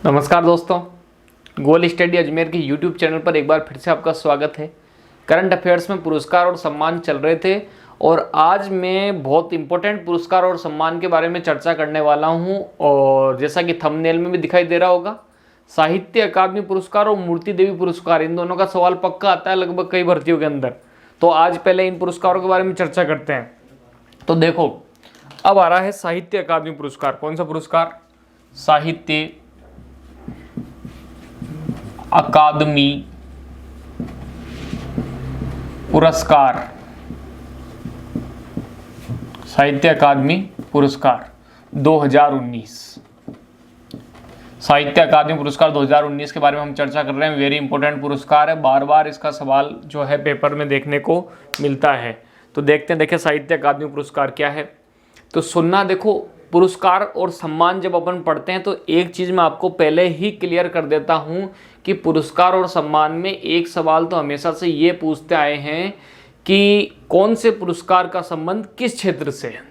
नमस्कार दोस्तों, गोल स्टडी अजमेर के यूट्यूब चैनल पर एक बार फिर से आपका स्वागत है। करंट अफेयर्स में पुरस्कार और सम्मान चल रहे थे और आज मैं बहुत इंपॉर्टेंट पुरस्कार और सम्मान के बारे में चर्चा करने वाला हूं। और जैसा कि थंबनेल में भी दिखाई दे रहा होगा, साहित्य अकादमी पुरस्कार और मूर्ति देवी पुरस्कार, इन दोनों का सवाल पक्का आता है लगभग कई भर्तियों के अंदर। तो आज पहले इन पुरस्कारों के बारे में चर्चा करते हैं। तो देखो, अब आ रहा है साहित्य अकादमी पुरस्कार। कौन सा पुरस्कार? साहित्य अकादमी पुरस्कार। साहित्य अकादमी पुरस्कार 2019। साहित्य अकादमी पुरस्कार 2019 के बारे में हम चर्चा कर रहे हैं। वेरी इंपॉर्टेंट पुरस्कार है, बार बार इसका सवाल जो है पेपर में देखने को मिलता है। तो देखते हैं, देखिए साहित्य अकादमी पुरस्कार क्या है। तो सुनना, देखो पुरस्कार और सम्मान जब अपन पढ़ते हैं तो एक चीज़ मैं आपको पहले ही क्लियर कर देता हूं कि पुरस्कार और सम्मान में एक सवाल तो हमेशा से ये पूछते आए हैं कि कौन से पुरस्कार का संबंध किस क्षेत्र से है।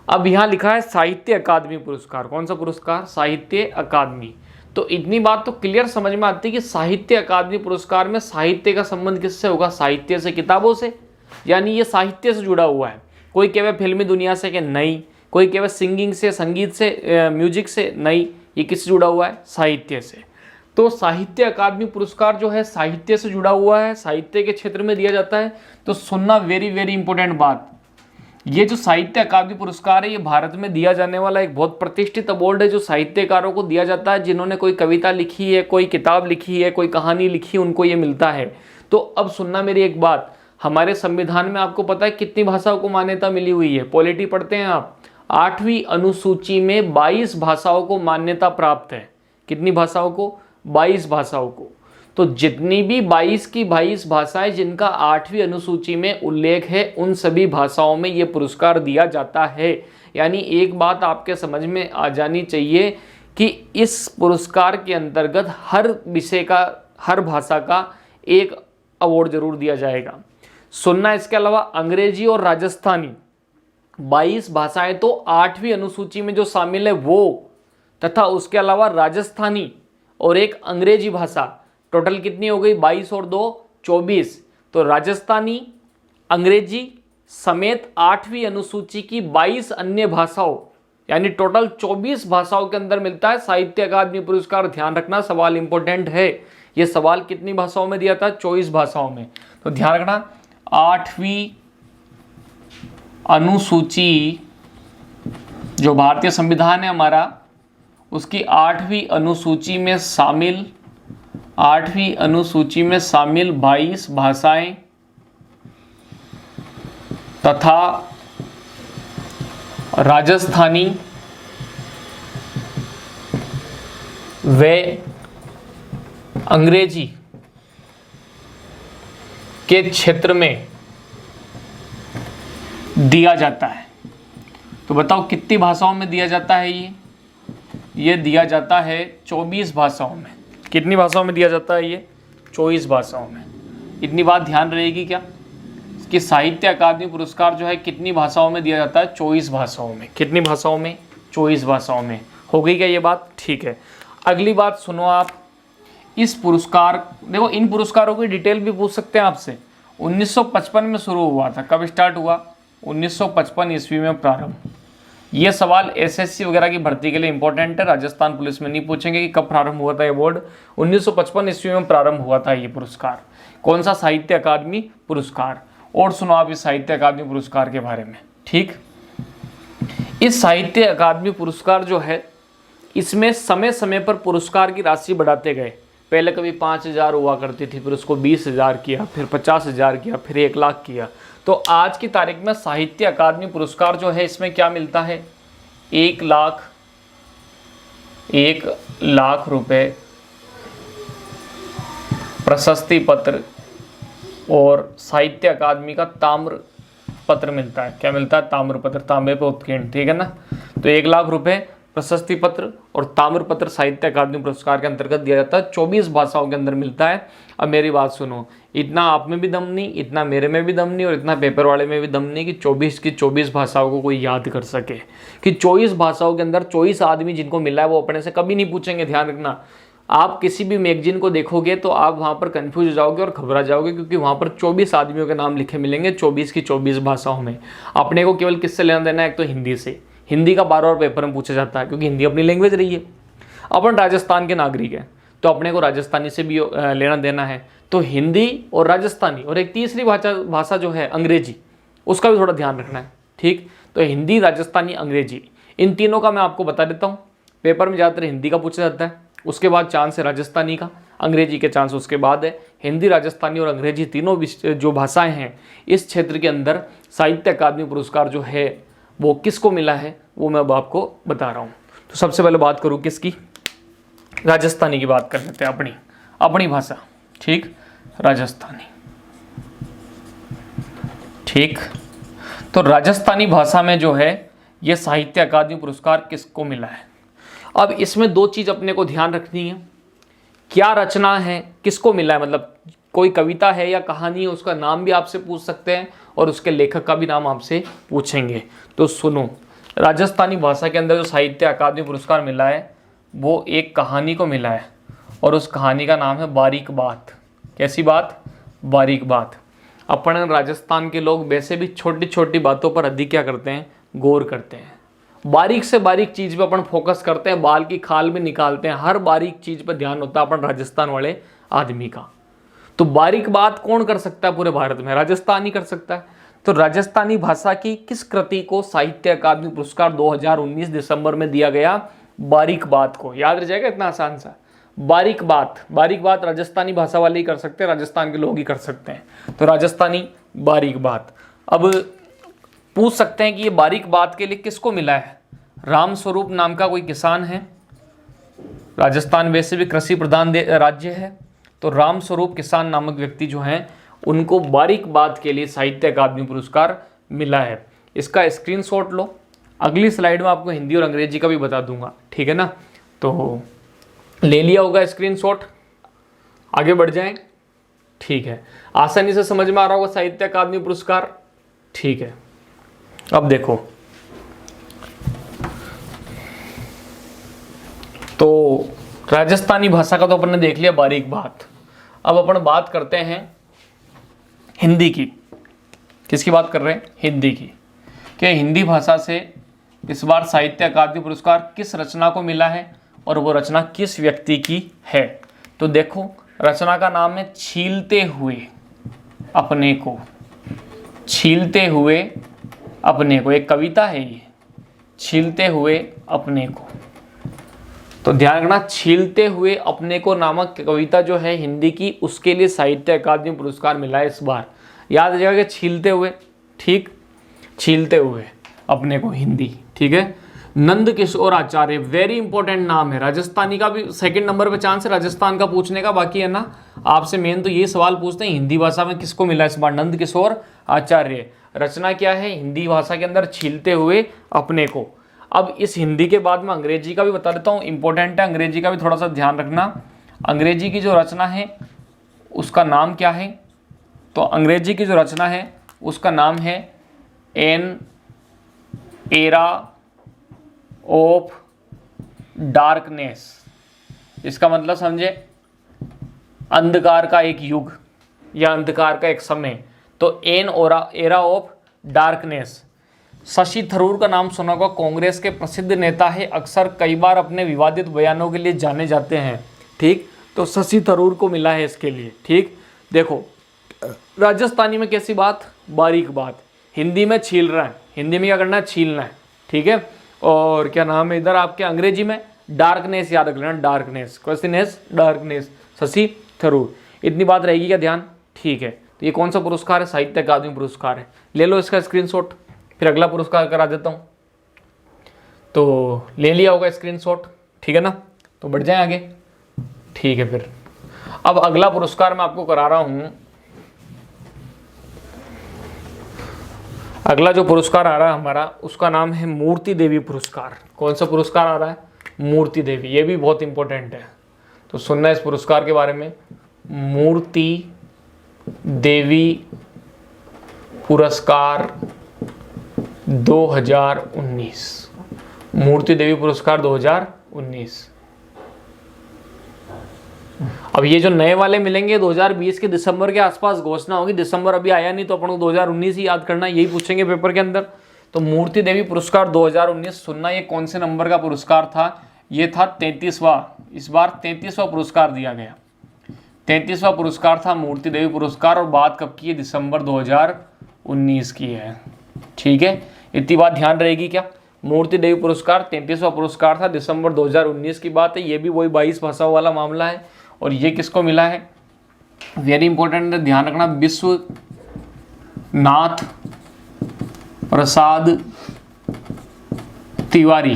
अब यहाँ लिखा है साहित्य अकादमी पुरस्कार। कौन सा पुरस्कार? साहित्य अकादमी। तो इतनी बात तो क्लियर समझ में आती है कि साहित्य अकादमी पुरस्कार में साहित्य का संबंध किससे होगा? साहित्य से, किताबों से, यानी ये साहित्य से जुड़ा हुआ है। कोई कहे फिल्मी दुनिया से कि नहीं, कोई कहे सिंगिंग से, संगीत से, म्यूजिक से, नहीं, ये किससे जुड़ा हुआ है? साहित्य से। तो साहित्य अकादमी पुरस्कार जो है साहित्य से जुड़ा हुआ है, साहित्य के क्षेत्र में दिया जाता है। तो सुनना, वेरी वेरी इंपॉर्टेंट बात, ये जो साहित्य अकादमी पुरस्कार है ये भारत में दिया जाने वाला एक बहुत प्रतिष्ठित अवार्ड है जो साहित्यकारों को दिया जाता है। जिन्होंने कोई कविता लिखी है, कोई किताब लिखी है, कोई कहानी लिखी है, उनको ये मिलता है। तो अब सुनना मेरी एक बात, हमारे संविधान में आपको पता है कितनी भाषाओं को मान्यता मिली हुई है? पॉलिटी पढ़ते हैं आप, 8वीं अनुसूची में 22 भाषाओं को मान्यता प्राप्त है। कितनी भाषाओं को? 22 भाषाओं को। तो जितनी भी 22 की 22 भाषाएं जिनका 8वीं अनुसूची में उल्लेख है, उन सभी भाषाओं में ये पुरस्कार दिया जाता है। यानी एक बात आपके समझ में आ जानी चाहिए कि इस पुरस्कार के अंतर्गत हर विषय का, हर भाषा का एक अवार्ड जरूर दिया जाएगा। सुनना, इसके अलावा अंग्रेजी और राजस्थानी 22 भाषाएं तो 8वीं अनुसूची में जो शामिल है वो, तथा उसके अलावा राजस्थानी और एक अंग्रेजी भाषा, टोटल कितनी हो गई? 22 और 2 24। तो राजस्थानी, अंग्रेजी समेत 8वीं अनुसूची की 22 अन्य भाषाओं, यानी टोटल 24 भाषाओं के अंदर मिलता है साहित्य अकादमी पुरस्कार। ध्यान रखना, सवाल इंपॉर्टेंट है। ये सवाल कितनी भाषाओं में दिया था? 24 भाषाओं में। तो ध्यान रखना, 8वीं अनुसूची जो भारतीय संविधान है हमारा, उसकी 8वीं अनुसूची में शामिल, 8वीं अनुसूची में शामिल 22 भाषाएं तथा राजस्थानी व अंग्रेजी के क्षेत्र में दिया जाता है। तो बताओ कितनी भाषाओं में दिया जाता है? ये दिया जाता है 24 भाषाओं में। कितनी भाषाओं में दिया जाता है? ये 24 भाषाओं में। इतनी बात ध्यान रहेगी क्या कि साहित्य अकादमी पुरस्कार जो है कितनी भाषाओं में दिया जाता है? 24 भाषाओं में। कितनी भाषाओं में? 24 भाषाओं में। हो गई क्या ये बात? ठीक है। अगली बात सुनो आप, इस पुरस्कार, देखो इन पुरस्कारों की डिटेल भी पूछ सकते हैं आपसे। 1955 में शुरू हुआ था। कब स्टार्ट हुआ? 1955 ईस्वी में प्रारंभ। ये सवाल एसएससी वगैरह की भर्ती के लिए इंपॉर्टेंट है। राजस्थान पुलिस में नहीं पूछेंगे कि कब प्रारंभ हुआ था ये अवार्ड। 1955 ईस्वी में प्रारंभ हुआ था ये पुरस्कार। कौन सा? साहित्य अकादमी पुरस्कार। और सुनो आप इस साहित्य अकादमी पुरस्कार के बारे में। ठीक, इस साहित्य अकादमी पुरस्कार जो है, इसमें समय समय पर पुरस्कार की राशि बढ़ाते गए। पहले कभी 5,000 हुआ करती थी, फिर उसको 20,000 किया, फिर 50,000 किया, फिर 1 लाख किया। तो आज की तारीख में साहित्य अकादमी पुरस्कार जो है, इसमें क्या मिलता है? 1 लाख रुपए प्रशस्ति पत्र और साहित्य अकादमी का ताम्र पत्र मिलता है। क्या मिलता है? ताम्र पत्र, तांबे पे उत्कीर्ण, ठीक है ना। तो 1 लाख रुपए प्रशस्ति पत्र और ताम्र पत्र साहित्य अकादमी पुरस्कार के अंतर्गत दिया जाता है। 24 भाषाओं के अंदर मिलता है। अब मेरी बात सुनो, इतना आप में भी दम नहीं, इतना मेरे में भी दम नहीं, और इतना पेपर वाले में भी दम नहीं कि 24 की 24 भाषाओं को कोई याद कर सके। कि 24 भाषाओं के अंदर 24 आदमी जिनको मिला है वो अपने से कभी नहीं पूछेंगे। ध्यान रखना, आप किसी भी मैगजीन को देखोगे तो आप वहाँ पर कंफ्यूज हो जाओगे और घबरा जाओगे, क्योंकि वहाँ पर 24 आदमियों के नाम लिखे मिलेंगे 24 की 24 भाषाओं में। अपने को केवल किससे लेना देना है? एक तो हिंदी से। हिंदी का बार-बार पेपर में पूछा जाता है क्योंकि हिंदी अपनी लैंग्वेज रही है। अपन राजस्थान के नागरिक हैं तो अपने को राजस्थानी से भी लेना देना है। तो हिंदी और राजस्थानी, और एक तीसरी भाषा जो है अंग्रेजी, उसका भी थोड़ा ध्यान रखना है। ठीक, तो हिंदी, राजस्थानी, अंग्रेजी, इन तीनों का मैं आपको बता देता हूँ। पेपर में ज़्यादातर हिंदी का पूछा जाता है, उसके बाद चांस है राजस्थानी का, अंग्रेजी के चांस उसके बाद है। हिंदी, राजस्थानी और अंग्रेजी तीनों जो भाषाएं हैं इस क्षेत्र के अंदर साहित्य अकादमी पुरस्कार जो है वो किसको मिला है वो मैं अब आपको बता रहा हूँ। तो सबसे पहले बात करूँ किसकी? राजस्थानी की बात कर लेते हैं, अपनी भाषा। ठीक, राजस्थानी। ठीक, तो राजस्थानी भाषा में जो है ये साहित्य अकादमी पुरस्कार किसको मिला है? अब इसमें दो चीज़ अपने को ध्यान रखनी है। क्या रचना है, किसको मिला है, मतलब कोई कविता है या कहानी है, उसका नाम भी आपसे पूछ सकते हैं और उसके लेखक का भी नाम आपसे पूछेंगे। तो सुनो, राजस्थानी भाषा के अंदर जो साहित्य अकादमी पुरस्कार मिला है वो एक कहानी को मिला है, और उस कहानी का नाम है बारीक बात। कैसी बात? बारीक बात। अपन राजस्थान के लोग वैसे भी छोटी छोटी बातों पर अधिक क्या करते हैं? गौर करते हैं। बारीक से बारीक चीज़ पे अपन फोकस करते हैं, बाल की खाल भी निकालते हैं, हर बारीक चीज़ पे ध्यान होता है अपन राजस्थान वाले आदमी का। तो बारीक बात कौन कर सकता है पूरे भारत में? राजस्थान ही कर सकता है। तो राजस्थानी भाषा की किस कृति को साहित्य अकादमी पुरस्कार 2019 दिसंबर में दिया गया? बारीक बात को। याद रह जाएगा, इतना आसान सा। बारीक बात राजस्थानी भाषा वाले ही कर सकते हैं, राजस्थान के लोग ही कर सकते हैं। तो राजस्थानी बारीक बात। अब पूछ सकते हैं कि ये बारीक बात के लिए किसको मिला है? राम स्वरूप नाम का कोई किसान है। राजस्थान वैसे भी कृषि प्रधान राज्य है, तो राम स्वरूप किसान नामक व्यक्ति जो हैं उनको बारीक बात के लिए साहित्य अकादमी पुरस्कार मिला है। इसका स्क्रीनशॉट लो। अगली स्लाइड में आपको हिंदी और अंग्रेजी का भी बता दूंगा, ठीक है ना? तो ले लिया होगा स्क्रीनशॉट, आगे बढ़ जाएं। ठीक है, आसानी से समझ में आ रहा होगा साहित्य अकादमी पुरस्कार। ठीक है, अब देखो, तो राजस्थानी भाषा का तो अपन ने देख लिया बारीक बात। अब अपन बात करते हैं हिंदी की। किसकी बात कर रहे हैं? हिंदी की। कि हिंदी भाषा से इस बार साहित्य अकादमी पुरस्कार किस रचना को मिला है और वो रचना किस व्यक्ति की है? तो देखो, रचना का नाम है छीलते हुए अपने को। छीलते हुए अपने को, एक कविता है ये, छीलते हुए अपने को। तो ध्यान रखना, छीलते हुए अपने को नामक कविता जो है हिंदी की, उसके लिए साहित्य अकादमी पुरस्कार मिला है इस बार। याद रखिएगा कि छीलते हुए, ठीक, छीलते हुए अपने को, हिंदी। ठीक है, नंद किशोर आचार्य, वेरी इंपॉर्टेंट नाम है। राजस्थानी का भी सेकंड नंबर पे चांस है राजस्थान का पूछने का, बाकी है ना आपसे मेन तो ये सवाल पूछते हैं हिंदी भाषा में किसको मिला इस बार? नंद किशोर आचार्य। रचना क्या है हिंदी भाषा के अंदर? छीलते हुए अपने को। अब इस हिंदी के बाद में अंग्रेजी का भी बता देता हूँ, इंपॉर्टेंट है, अंग्रेजी का भी थोड़ा सा ध्यान रखना। अंग्रेजी की जो रचना है उसका नाम क्या है? तो अंग्रेजी की जो रचना है उसका नाम है एन एरा ऑफ डार्कनेस। इसका मतलब समझे, अंधकार का एक युग या अंधकार का एक समय। तो an era of darkness. Shashi Tharoor का नाम सुना होगा, कांग्रेस के प्रसिद्ध नेता है, अक्सर कई बार अपने विवादित बयानों के लिए जाने जाते हैं। ठीक, तो शशि थरूर को मिला है इसके लिए। ठीक, देखो राजस्थानी में कैसी बात? बारीक बात। हिंदी में छील रहा है, हिंदी में क्या करना है? छीलना है। ठीक है, और क्या नाम है इधर आपके अंग्रेजी में? डार्कनेस। याद रख लेना, डार्कनेस, क्वेश्चनेस डार्कनेस, शशि थरूर। इतनी बात रहेगी क्या ध्यान? ठीक है, तो ये कौन सा पुरस्कार है? साहित्य अकादमी पुरस्कार है। ले लो इसका स्क्रीनशॉट, फिर अगला पुरस्कार करा देता हूँ। तो ले लिया होगा स्क्रीनशॉट, ठीक है ना? तो बढ़ जाएं आगे। ठीक है, फिर अब अगला पुरस्कार मैं आपको करा रहा हूँ। अगला जो पुरस्कार आ रहा है हमारा, उसका नाम है मूर्ति देवी पुरस्कार। कौन सा पुरस्कार आ रहा है? मूर्ति देवी। ये भी बहुत इंपॉर्टेंट है, तो सुनना इस पुरस्कार के बारे में। मूर्ति देवी पुरस्कार 2019, मूर्ति देवी पुरस्कार 2019। अब ये जो नए वाले मिलेंगे 2020 के दिसंबर के आसपास घोषणा होगी, दिसंबर अभी आया नहीं तो अपन को 2019 ही याद करना, यही पूछेंगे पेपर के अंदर। तो मूर्ति देवी पुरस्कार 2019 सुनना, ये कौन से नंबर का पुरस्कार था? ये था 33वां, इस बार 33वां पुरस्कार दिया गया, 33वां पुरस्कार था मूर्ति देवी पुरस्कार। और बात कब की है? दिसंबर 2019 की है। ठीक है, इतनी बात ध्यान रहेगी क्या? मूर्ति देवी पुरस्कार 33वां पुरस्कार था, दिसंबर 2019 की बात है। ये भी वही 22 भाषाओं वाला मामला है। और ये किसको मिला है? वेरी इंपॉर्टेंट है, ध्यान रखना, विश्वनाथ प्रसाद तिवारी।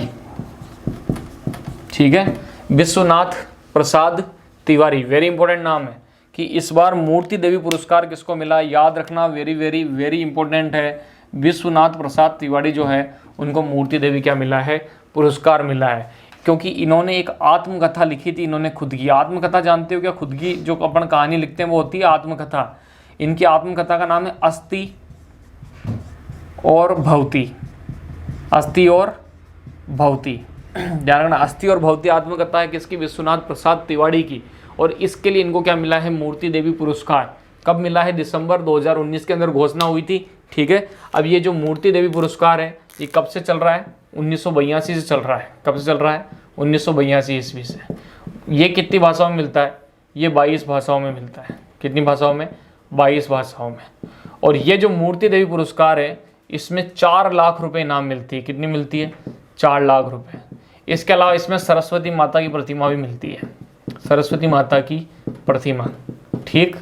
ठीक है, विश्वनाथ प्रसाद तिवारी, वेरी इंपॉर्टेंट नाम है कि इस बार मूर्ति देवी पुरस्कार किसको मिला, याद रखना, वेरी वेरी वेरी इंपॉर्टेंट है। विश्वनाथ प्रसाद तिवारी जो है उनको मूर्ति देवी क्या मिला है? पुरस्कार मिला है, क्योंकि इन्होंने एक आत्मकथा लिखी थी, इन्होंने खुद की आत्मकथा, जानते हो क्या? खुद की जो अपन कहानी लिखते हैं वो होती है आत्मकथा। इनकी आत्मकथा का नाम है अस्ति और भवती, अस्ति और भवती। ध्यान रखना, अस्ति और भवती आत्मकथा है किसकी? विश्वनाथ प्रसाद तिवारी की। और इसके लिए इनको क्या मिला है? मूर्ति देवी पुरस्कार। कब मिला है? दिसंबर 2019 के अंदर घोषणा हुई थी। ठीक है, अब ये जो मूर्ति देवी पुरस्कार है ये कब से चल रहा है? 1982 से चल रहा है। कब से चल रहा है? 1982 ईस्वी से। ये कितनी भाषाओं में मिलता है? ये 22 भाषाओं में मिलता है। कितनी भाषाओं में? 22 भाषाओं में। और ये जो मूर्ति देवी पुरस्कार है इसमें 4 लाख रुपए इनाम मिलती है। कितनी मिलती है? 4 लाख रुपए। इसके अलावा इसमें सरस्वती माता की प्रतिमा भी मिलती है, सरस्वती माता की प्रतिमा। ठीक,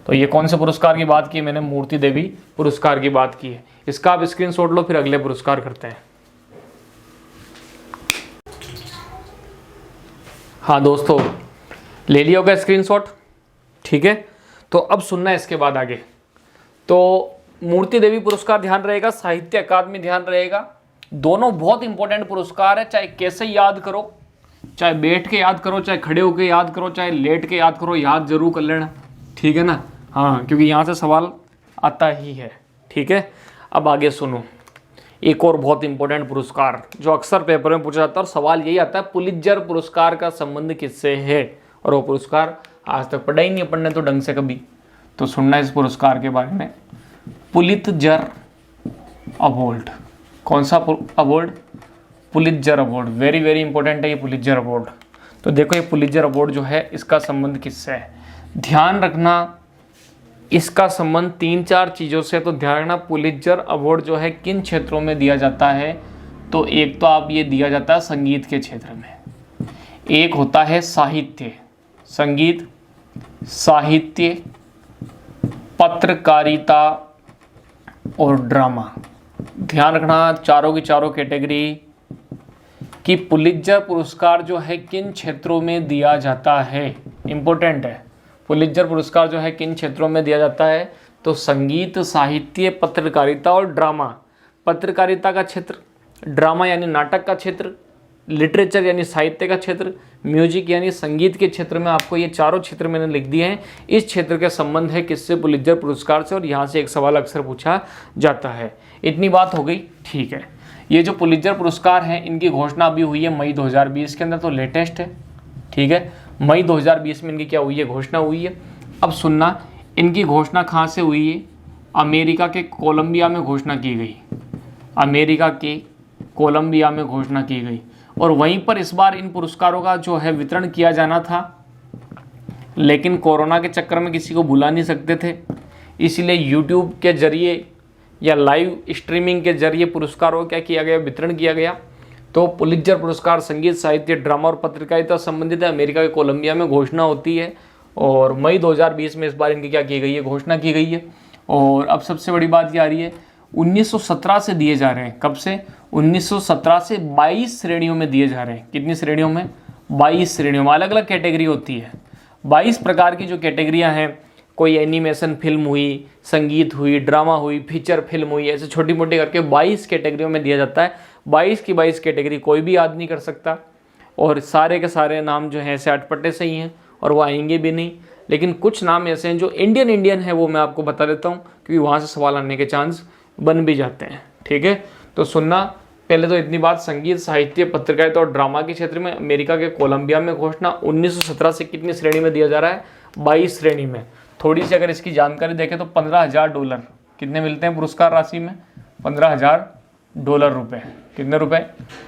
तो ये कौन से पुरस्कार की बात की? मैंने मूर्ति देवी पुरस्कार की बात की है। इसका आप स्क्रीनशॉट लो, फिर अगले पुरस्कार करते हैं। हाँ दोस्तों, ले लिया होगा स्क्रीनशॉट। ठीक है, तो अब सुनना है इसके बाद आगे। तो मूर्ति देवी पुरस्कार ध्यान रहेगा, साहित्य अकादमी ध्यान रहेगा। दोनों बहुत इंपॉर्टेंट पुरस्कार है, चाहे कैसे याद करो, चाहे बैठ के याद करो, चाहे खड़े होकर याद करो, चाहे लेट के याद करो, याद जरूर कर लेना। ठीक है ना? हाँ, क्योंकि यहाँ से सवाल आता ही है। ठीक है, अब आगे सुनो। एक और बहुत इंपॉर्टेंट पुरस्कार जो अक्सर पेपर में पूछा जाता है और सवाल यही आता है, पुलित्जर पुरस्कार का संबंध किससे है? और वो पुरस्कार आज तक पढ़ा ही नहीं अपन ने तो ढंग से कभी। तो सुनना इस पुरस्कार के बारे में। Pulitzer award. कौन सा award? Pulitzer award. Very very important है ये पुलित्जर अवार्ड। तो देखो ये पुलित्जर अवार्ड जो है इसका संबंध किससे है? ध्यान रखना, इसका संबंध 3-4 चीज़ों से। तो ध्यान रखना, पुलित्जर अवार्ड जो है किन क्षेत्रों में दिया जाता है? तो एक तो आप ये दिया जाता है संगीत के क्षेत्र में, एक होता है साहित्य, संगीत, साहित्य, पत्रकारिता और ड्रामा। ध्यान रखना, चारों की चारों कैटेगरी कि पुलित्जर पुरस्कार जो है किन क्षेत्रों में दिया जाता है, इंपॉर्टेंट है। पुलित्जर पुरस्कार जो है किन क्षेत्रों में दिया जाता है? तो संगीत, साहित्य, पत्रकारिता और ड्रामा। पत्रकारिता का क्षेत्र, ड्रामा यानी नाटक का क्षेत्र, लिटरेचर यानी साहित्य का क्षेत्र, म्यूजिक यानी संगीत के क्षेत्र में आपको ये चारों क्षेत्र मैंने लिख दिए हैं। इस क्षेत्र के संबंध है किससे? पुलित्जर पुरस्कार से। और यहाँ से एक सवाल अक्सर पूछा जाता है। इतनी बात हो गई। ठीक है, ये जो पुलित्जर पुरस्कार हैं इनकी घोषणा अभी हुई है मई 2020 के अंदर, तो लेटेस्ट है। ठीक है, मई 2020 में इनकी क्या हुई है? घोषणा हुई है। अब सुनना, इनकी घोषणा कहाँ से हुई है? अमेरिका के कोलंबिया में घोषणा की गई। अमेरिका के कोलंबिया में घोषणा की गई। और वहीं पर इस बार इन पुरस्कारों का जो है वितरण किया जाना था, लेकिन कोरोना के चक्कर में किसी को बुला नहीं सकते थे, इसलिए यूट्यूब के जरिए या लाइव स्ट्रीमिंग के जरिए पुरस्कारों का क्या किया गया? वितरण किया गया। तो पुलित्जर पुरस्कार संगीत, साहित्य, ड्रामा और पत्रकारिता संबंधित है, अमेरिका के कोलंबिया में घोषणा होती है। और मई 2020 में इस बार इनकी क्या की गई है? घोषणा की गई है। और अब सबसे बड़ी बात क्या आ रही है? 1917 से दिए जा रहे हैं। कब से? 1917 से 22 श्रेणियों में दिए जा रहे हैं। कितनी श्रेणियों में? 22 श्रेणियों में। अलग अलग कैटेगरी होती है, 22 प्रकार की जो कैटेगरियां हैं। कोई एनिमेशन फिल्म हुई, संगीत हुई, ड्रामा हुई, फीचर फिल्म हुई, ऐसे छोटी मोटी करके 22 कैटेगरियों में दिया जाता है। 22 की 22 कैटेगरी कोई भी आदमी कर सकता। और सारे के सारे नाम जो हैं ऐसे अटपटे से ही हैं और वो आएंगे भी नहीं। लेकिन कुछ नाम ऐसे हैं जो इंडियन है, वो मैं आपको बता देता हूँ क्योंकि वहाँ से सवाल आने के चांस बन भी जाते हैं। ठीक है, तो सुनना। पहले तो इतनी बात, संगीत, साहित्य, पत्रकारिता और ड्रामा के क्षेत्र में अमेरिका के कोलंबिया में घोषणा 1917 से कितनी श्रेणी में दिया जा रहा है? 22 श्रेणी में। थोड़ी सी अगर इसकी जानकारी देखें तो $15,000 कितने मिलते हैं पुरस्कार राशि में? $15,000 रुपये। कितने रुपए?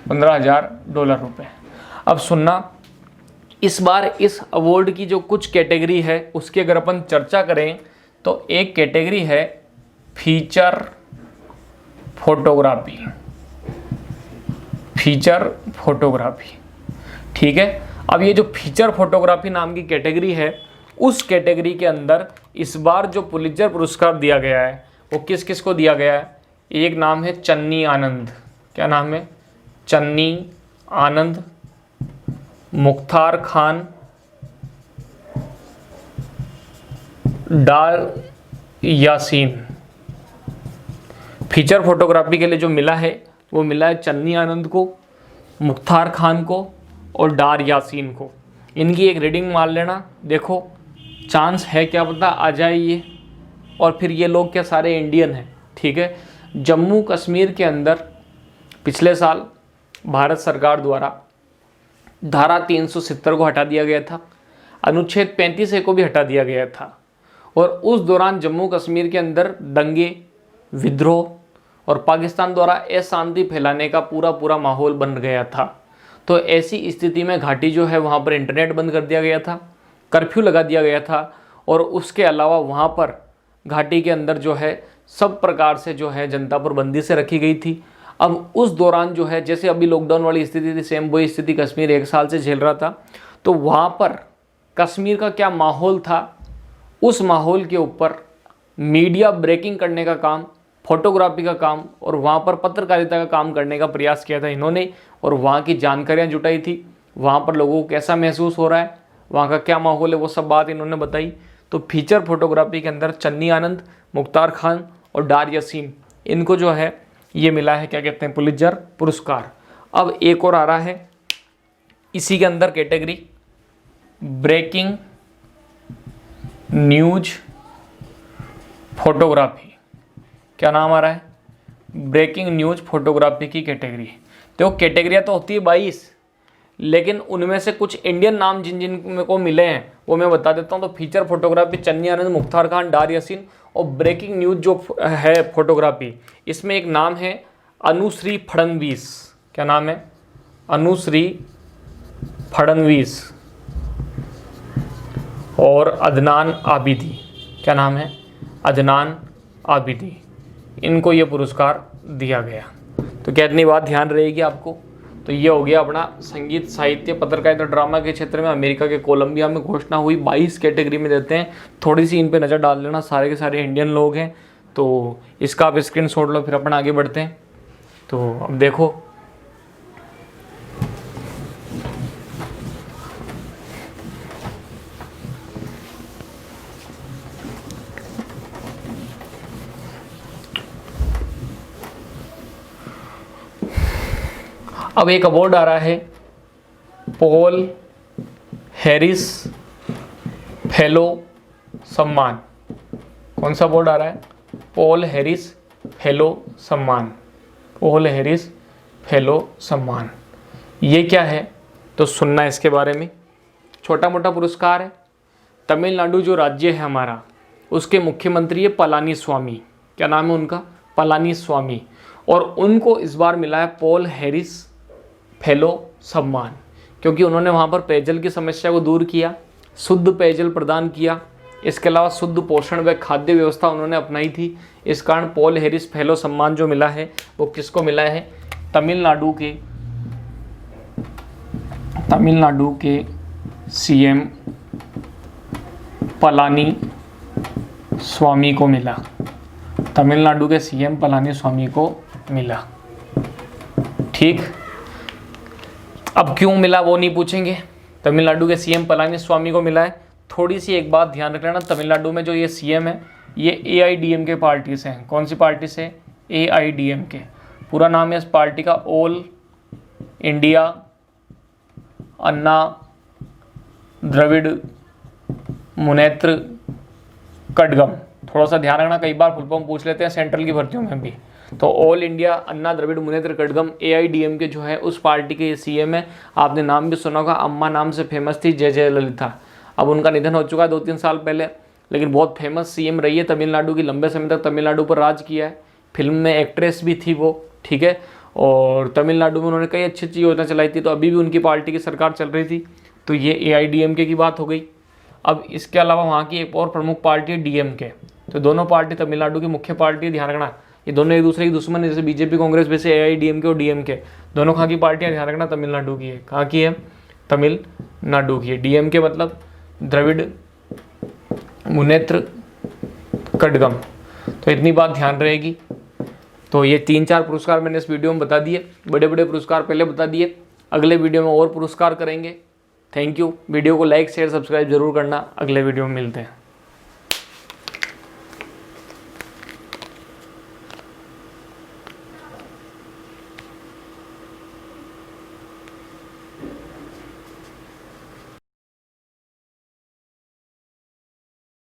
$15,000 रुपये। अब सुनना, इस बार इस अवार्ड की जो कुछ कैटेगरी है उसकी अगर अपन चर्चा करें तो एक कैटेगरी है फीचर फोटोग्राफी। फीचर फोटोग्राफी, ठीक है। अब ये जो फीचर फोटोग्राफी नाम की कैटेगरी है, उस कैटेगरी के अंदर इस बार जो पुलित्जर पुरस्कार दिया गया है वो किस किस को दिया गया है? एक नाम है चन्नी आनंद। क्या नाम है? चन्नी आनंद, मुख्तार खान, डार यासीन। फीचर फोटोग्राफी के लिए जो मिला है वो मिला है चन्नी आनंद को, मुख्तार खान को और डार यासीन को। इनकी एक रीडिंग मान लेना, देखो चांस है क्या पता आ जाए ये। और फिर ये लोग क्या सारे इंडियन हैं? ठीक है। जम्मू कश्मीर के अंदर पिछले साल भारत सरकार द्वारा धारा 370 को हटा दिया गया था, अनुच्छेद 35A को भी हटा दिया गया था, और उस दौरान जम्मू कश्मीर के अंदर दंगे, विद्रोह और पाकिस्तान द्वारा अशांति फैलाने का पूरा माहौल बन गया था। तो ऐसी स्थिति में घाटी जो है वहाँ पर इंटरनेट बंद कर दिया गया था, कर्फ्यू लगा दिया गया था, और उसके अलावा वहाँ पर घाटी के अंदर जो है सब प्रकार से जो है जनता पर बंदी से रखी गई थी। अब उस दौरान जो है जैसे अभी लॉकडाउन वाली स्थिति थी, सेम वही स्थिति कश्मीर 1 साल से झेल रहा था। तो वहाँ पर कश्मीर का क्या माहौल था, उस माहौल के ऊपर मीडिया ब्रेकिंग करने का काम, फोटोग्राफी का काम और वहाँ पर पत्रकारिता का काम करने का प्रयास किया था इन्होंने, और वहाँ की जानकारियाँ जुटाई थी। वहाँ पर लोगों को कैसा महसूस हो रहा है, वहाँ का क्या माहौल है, वो सब बात इन्होंने बताई। तो फीचर फोटोग्राफी के अंदर चन्नी आनंद, मुख्तार खान और डार यासीन, इनको जो है ये मिला है क्या कहते हैं पुलित्जर पुरस्कार। अब एक और आ रहा है इसी के अंदर कैटेगरी, ब्रेकिंग न्यूज फोटोग्राफी। क्या नाम आ रहा है? ब्रेकिंग न्यूज फोटोग्राफी की कैटेगरी। तो कैटेगरियाँ तो होती है 22, लेकिन उनमें से कुछ इंडियन नाम जिन जिन को मिले हैं वो मैं बता देता हूँ। तो फीचर फोटोग्राफी चन्नी आनंद, मुख्तार खान, डार यासीन, और ब्रेकिंग न्यूज जो है फोटोग्राफी, इसमें एक नाम है अनुश्री फडणवीस। क्या नाम है? अनुश्री फडणवीस और अदनान आबिदी। क्या नाम है? अदनान आबिदी। इनको ये पुरस्कार दिया गया। तो क्या इतनी बात ध्यान रहेगी आपको? तो ये हो गया अपना संगीत, साहित्य, पत्रकारिता, ड्रामा के क्षेत्र में अमेरिका के कोलंबिया में घोषणा हुई। 22 कैटेगरी में देते हैं, थोड़ी सी इन पे नज़र डाल लेना। सारे के सारे इंडियन लोग हैं, तो इसका आप स्क्रीनशॉट लो, फिर अपन आगे बढ़ते हैं। तो अब देखो, अब एक अवार्ड आ रहा है पॉल हैरिस फेलो सम्मान। कौन सा अवार्ड आ रहा है? पॉल हैरिस फेलो सम्मान। पॉल हैरिस फेलो सम्मान, ये क्या है? तो सुनना इसके बारे में। छोटा मोटा पुरस्कार है। तमिलनाडु जो राज्य है हमारा, उसके मुख्यमंत्री है पलानीस्वामी। क्या नाम है उनका? पलानीस्वामी। और उनको इस बार मिला है पॉल हैरिस फेलो सम्मान, क्योंकि उन्होंने वहाँ पर पेयजल की समस्या को दूर किया, शुद्ध पेयजल प्रदान किया। इसके अलावा शुद्ध पोषण व खाद्य व्यवस्था उन्होंने अपनाई थी। इस कारण पॉल हैरिस फेलो सम्मान जो मिला है वो किसको मिला है? तमिलनाडु के सीएम पलानी स्वामी को मिला। तमिलनाडु के सीएम पलानी स्वामी को मिला। ठीक, अब क्यों मिला वो नहीं पूछेंगे, तमिलनाडु के सीएम पलानी स्वामी को मिला है। थोड़ी सी एक बात ध्यान रख लेना, तमिलनाडु में जो ये सीएम है ये AIDMK पार्टी से हैं। कौन सी पार्टी से? AIDMK। पूरा नाम है इस पार्टी का ऑल इंडिया अन्ना द्रविड़ मुनेत्र कड़गम। थोड़ा सा ध्यान रखना, कई बार फुल फॉर्म पूछ लेते हैं सेंट्रल की भर्तियों में भी। तो ऑल इंडिया अन्ना द्रविड़ मुनेत्र कड़गम AIDMK जो है उस पार्टी के CM है। आपने नाम भी सुना होगा, अम्मा नाम से फेमस थी जयललिता। अब उनका निधन हो चुका है 2-3 साल पहले, लेकिन बहुत फेमस CM रही है तमिलनाडु की, लंबे समय तक तमिलनाडु पर राज किया है। फिल्म में एक्ट्रेस भी थी वो, ठीक है। और तमिलनाडु में उन्होंने कई अच्छी अच्छी योजना चलाई थी। तो अभी भी उनकी पार्टी की सरकार चल रही थी। तो ये AIDMK की बात हो गई। अब इसके अलावा वहाँ की एक और प्रमुख पार्टी है DMK। तो दोनों पार्टी तमिलनाडु की मुख्य पार्टी है, ध्यान रखना। ये दोनों एक दूसरे की दुश्मन है, जैसे BJP कांग्रेस, वैसे AIDMK और DMK दोनों कहाँ की पार्टियाँ, ध्यान रखना, तमिलनाडु की है। कहाँ की है? तमिलनाडु की है। DMK मतलब द्रविड़ मुनेत्र कड़गम। तो इतनी बात ध्यान रहेगी। तो ये 3-4 पुरस्कार मैंने इस वीडियो में बता दिए, बड़े बड़े पुरस्कार पहले बता दिए। अगले वीडियो में और पुरस्कार करेंगे। Thank you. वीडियो को लाइक शेयर सब्सक्राइब जरूर करना। अगले वीडियो में मिलते हैं।